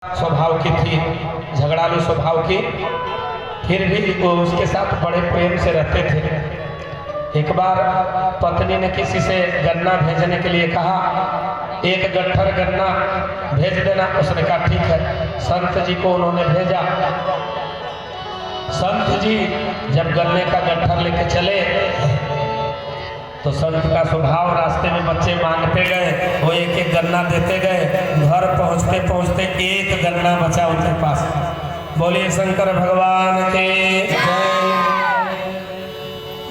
स्वभाव की थी, झगड़ालू स्वभाव की, फिर भी वो उसके साथ बड़े प्रेम से रहते थे। एक बार पत्नी ने किसी से गन्ना भेजने के लिए कहा, एक गट्ठर गन्ना भेज देना। उसने कहा ठीक है। संत जी को उन्होंने भेजा। संत जी जब गन्ने का गट्ठर लेके चले तो संत का स्वभाव, रास्ते में बच्चे मांगते गए, वो एक एक गन्ना देते गए। घर पहुंचते पहुंचते एक गन्ना बचा उनके पास। बोलिए शंकर भगवान के जय।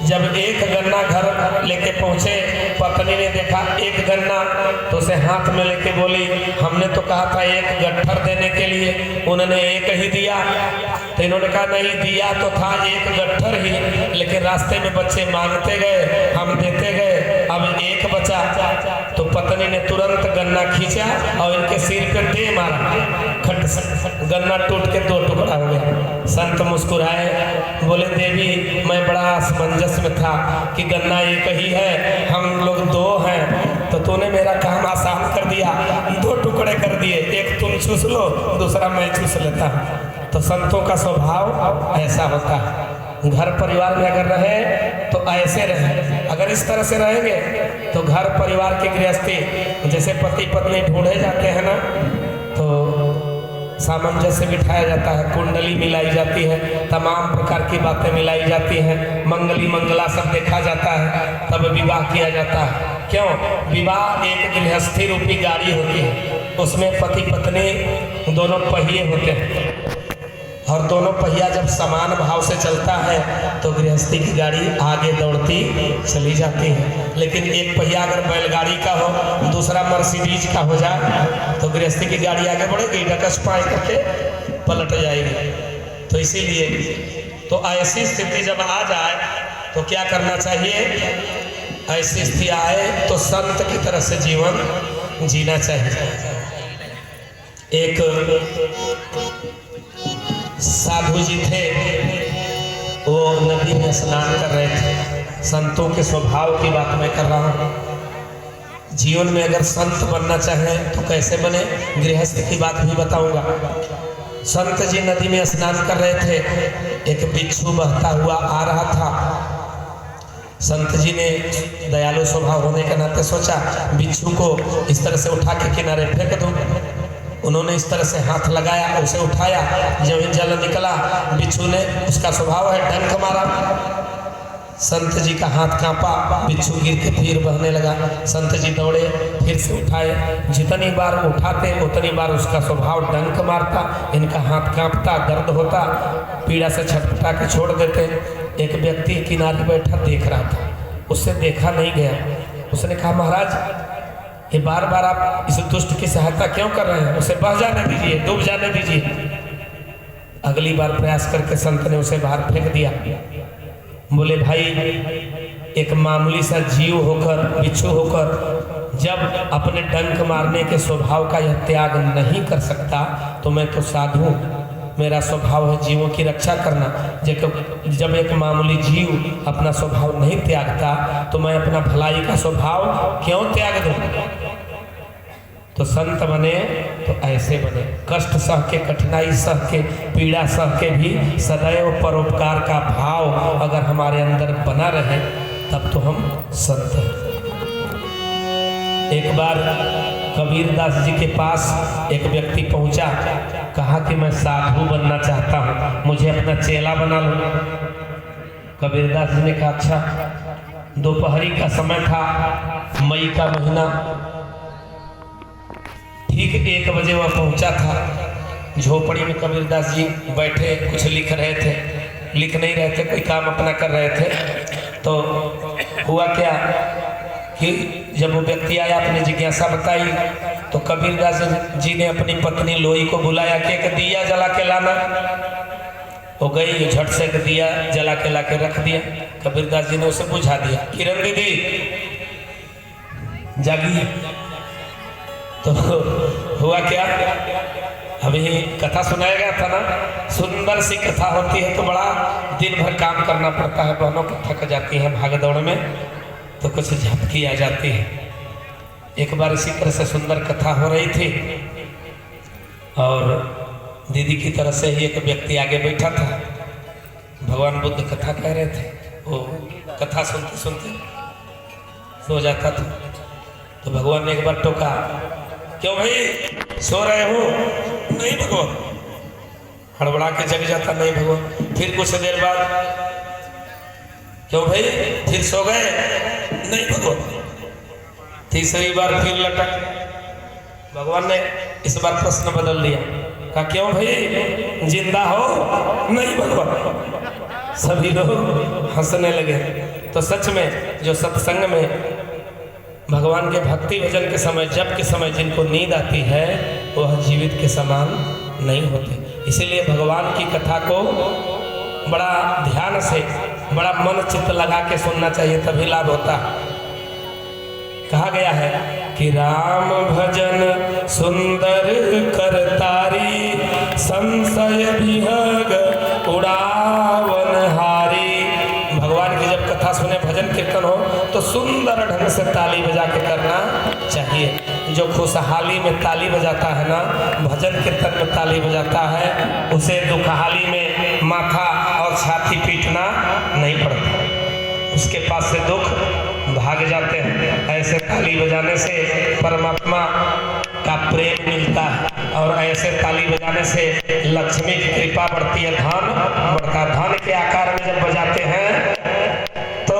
जब एक गन्ना घर लेके पहुंचे, पत्नी ने देखा एक गन्ना, तो उसे हाथ में लेके बोली, हमने तो कहा था एक गट्ठर देने के लिए, उन्होंने एक ही दिया। तो इन्होंने कहा नहीं, दिया तो था एक गट्ठर ही, लेकिन रास्ते में बच्चे मांगते गए, हम देते गए, अब एक बचा। तो पत्नी ने तुरंत गन्ना खींचा और इनके सिर पे दे मारा। खट गन्ना टूट के दो टुकड़ा हो गया। संत मुस्कुराए, बोले देवी मैं बड़ा असमंजस में था कि गन्ना एक ही है, हम लोग दो हैं, तो तूने मेरा काम आसान कर दिया, दो टुकड़े कर दिए, एक तुम चूस लो, दूसरा मैं चूस लेता। तो संतों का स्वभाव ऐसा होता है। घर परिवार में अगर रहे तो ऐसे रहे। अगर इस तरह से रहेंगे तो घर परिवार की गृहस्थी, जैसे पति पत्नी ढूंढे जाते हैं ना, तो सामंजस्य बिठाया जाता है, कुंडली मिलाई जाती है, तमाम प्रकार की बातें मिलाई जाती हैं, मंगली मंगला सब देखा जाता है, तब विवाह किया जाता है। क्यों? विवाह एक गृहस्थी रूपी गाड़ी होती है, उसमें पति पत्नी दोनों पहिए होते हैं, और दोनों पहिया जब समान भाव से चलता है तो गृहस्थी की गाड़ी आगे दौड़ती चली जाती है। लेकिन एक पहिया अगर बैलगाड़ी का हो, दूसरा मर्सिडीज का हो जाए, तो गृहस्थी की गाड़ी आगे बढ़ेगी, डकस पाए करके पलट जाएगी। तो इसीलिए तो ऐसी स्थिति जब आ जाए तो क्या करना चाहिए? ऐसी स्थिति आए तो संत की तरह से जीवन जीना चाहिए। एक साधु जी थे, वो नदी में स्नान कर रहे थे। संतों के स्वभाव की बात मैं कर रहा हूँ। जीवन में अगर संत बनना चाहे तो कैसे बने, गृहस्थ की बात भी बताऊंगा। संत जी नदी में स्नान कर रहे थे, एक बिच्छू बहता हुआ आ रहा था। संत जी ने दयालु स्वभाव होने के नाते सोचा बिच्छू को इस तरह से उठा के किनारे फेंक दूं। उन्होंने इस तरह से हाथ लगाया, उसे उठाया, जब जल निकला, बिच्छू ने, उसका स्वभाव है, डंक मारा। संत जी का हाथ कांपा, बिच्छू गिर के फिर बहने लगा। संत जी दौड़े, फिर से उठाए, जितनी बार उठाते उतनी बार उसका स्वभाव डंक मारता, इनका हाथ कांपता, दर्द होता, पीड़ा से छटपटा के छोड़ देते। एक व्यक्ति किनारे बैठा देख रहा था, उससे देखा नहीं गया। उसने कहा महाराज ये बार बार आप इस दुष्ट की सहायता क्यों कर रहे हैं, उसे बह जाने दीजिए, डूब जाने दीजिए। अगली बार प्रयास करके संत ने उसे बाहर फेंक दिया। बोले भाई, एक मामूली सा जीव होकर, बिच्छू होकर, जब अपने डंक मारने के स्वभाव का यह त्याग नहीं कर सकता, तो मैं तो साधु, मेरा स्वभाव है जीवों की रक्षा करना। जब एक मामूली जीव अपना स्वभाव नहीं त्यागता, तो मैं अपना भलाई का स्वभाव क्यों त्याग दूं? तो संत बने तो ऐसे बने, कष्ट सह के, कठिनाई सह के, पीड़ा सह के भी सदैव परोपकार का भाव अगर हमारे अंदर बना रहे, तब तो हम संत हैं। एक बार कबीरदास जी के पास एक व्यक्ति पहुंचा, कहा कि मैं साधु बनना चाहता हूँ, मुझे अपना चेला बना लो। कबीरदास जी ने कहा अच्छा। दोपहरी का समय था, मई का महीना, ठीक 1 बजे वह पहुंचा था। झोपड़ी में कबीरदास जी बैठे कुछ लिख रहे थे, लिख नहीं रहे थे, कोई काम अपना कर रहे थे। तो हुआ क्या कि जब वो व्यक्ति आया, अपनी जिज्ञासा बताई, तो कबीरदास जी ने अपनी पत्नी लोई को बुलाया कि एक दिया जला के लाना। वो गई, झट से एक दिया जला के ला के रख दिया। कबीरदास जी ने उसे बुझा दिया, किरण दीदी जागी। तो हुआ क्या, अभी कथा सुनाया गया था ना, सुंदर सी कथा होती है तो बड़ा दिन भर काम करना पड़ता है, बहनों को थक जाती है भाग दौड़ में, तो कुछ झपकी आ जाती है। एक बार इसी तरह से सुंदर कथा हो रही थी, और दीदी की तरफ से ही एक व्यक्ति आगे बैठा था। भगवान बुद्ध कथा कह रहे थे, वो कथा सुनते सुनते सो जाता था। तो भगवान ने एक बार टोका, क्यों भाई सो रहे हो? नहीं भगवान। हड़बड़ा के जग जाता, नहीं भगवान। फिर कुछ देर बाद, क्यों भाई फिर सो गए? नहीं भगवान। तीसरी बार फिर लटक। भगवान ने इस बार प्रश्न बदल दिया, कहा क्यों भाई जिंदा हो? नहीं भगवान। सभी लोग हंसने लगे। तो सच में जो सत्संग में भगवान के भक्ति भजन के समय, जप के समय जिनको नींद आती है वह जीवित के समान नहीं होते। इसीलिए भगवान की कथा को बड़ा ध्यान से, बड़ा मन चित्त लगा के सुनना चाहिए, तभी लाभ होता है। कहा गया है कि राम भजन सुंदर करतारी, संशय विहग उड़ावन हारी। भगवान की जब कथा सुने, भजन कीर्तन हो तो सुंदर ढंग से ताली बजा के करना चाहिए। जो खुशहाली में ताली बजाता है ना, भजन कीर्तन में ताली बजाता है, उसे दुखहाली में माथा और छाती पीटना नहीं पड़ता, उसके पास से दुख भाग जाते हैं। ऐसे ताली बजाने से परमात्मा का प्रेम मिलता है, और ऐसे ताली बजाने से लक्ष्मी की कृपा बढ़ती है, धन बढ़ता है। धन के आकार में जब बजाते हैं तो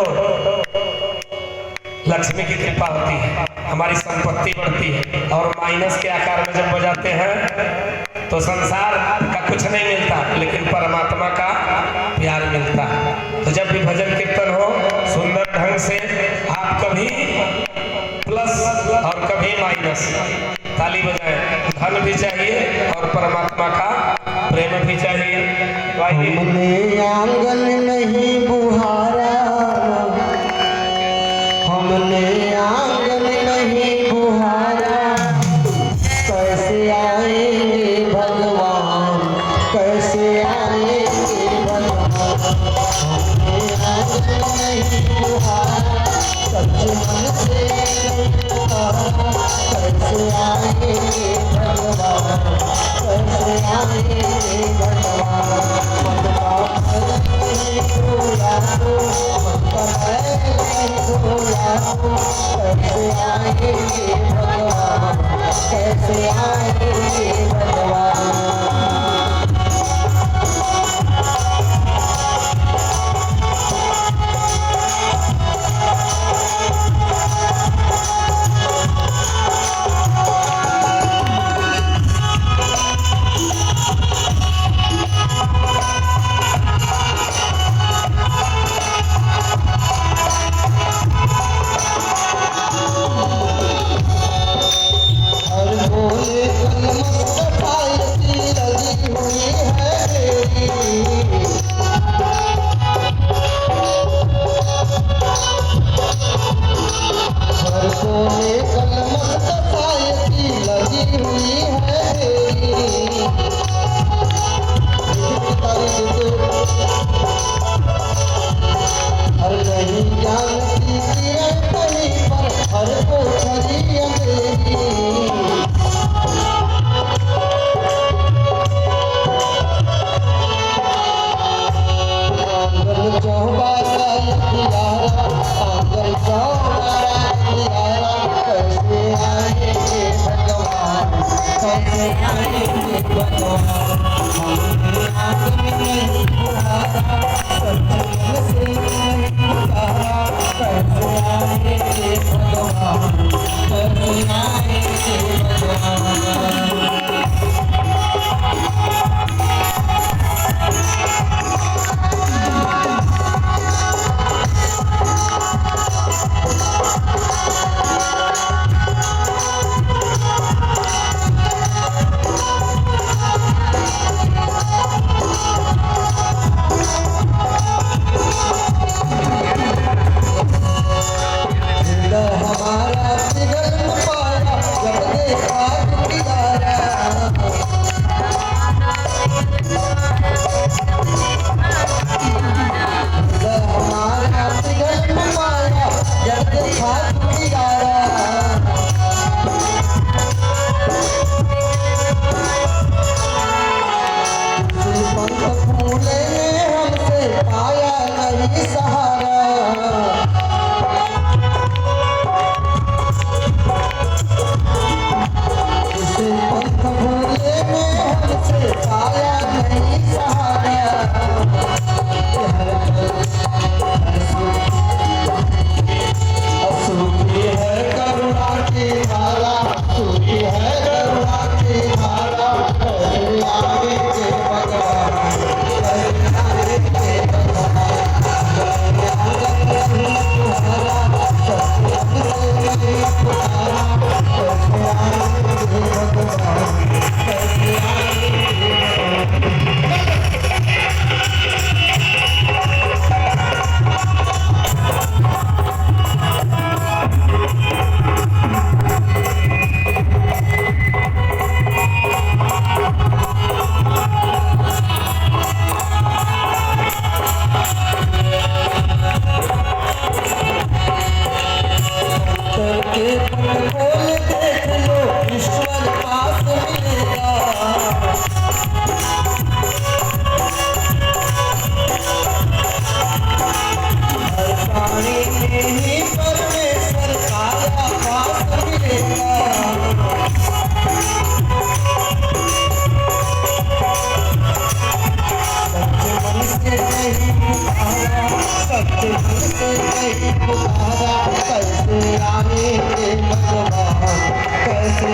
लक्ष्मी की कृपा होती है, हमारी संपत्ति बढ़ती है। और माइनस के आकार में जब बजाते हैं तो संसार का कुछ नहीं मिलता, लेकिन परमात्मा का प्यार मिलता है। तो जब भी भजन कीर्तन हो, सुंदर ढंग से आप कभी प्लस और कभी माइनस ताली बजाएं। धन भी चाहिए और परमात्मा का प्रेम भी चाहिए। हमने आंगन नहीं बुहारा, हमने आंगन नहीं बुहारा, कैसे आएंगे भगवान, कैसे आएंगे भगवान। हमने आंगन नहीं बुहारा, सच मन से बुहारा, कैसे आएंगे भगवान, कैसे आएंगे भगवान। कैसे आएंगे भगवान, कैसे आएंगे भगवान। हर बोले नहीं सहारा इसे पंथ भूले में हमसे पाया नहीं सहारा सूखी है करुणा की धारा सूखी है करुणा की धारा कैसे आगे के भगवान कैसे आगे के भगवान कैसे आगे के भगवान कैसे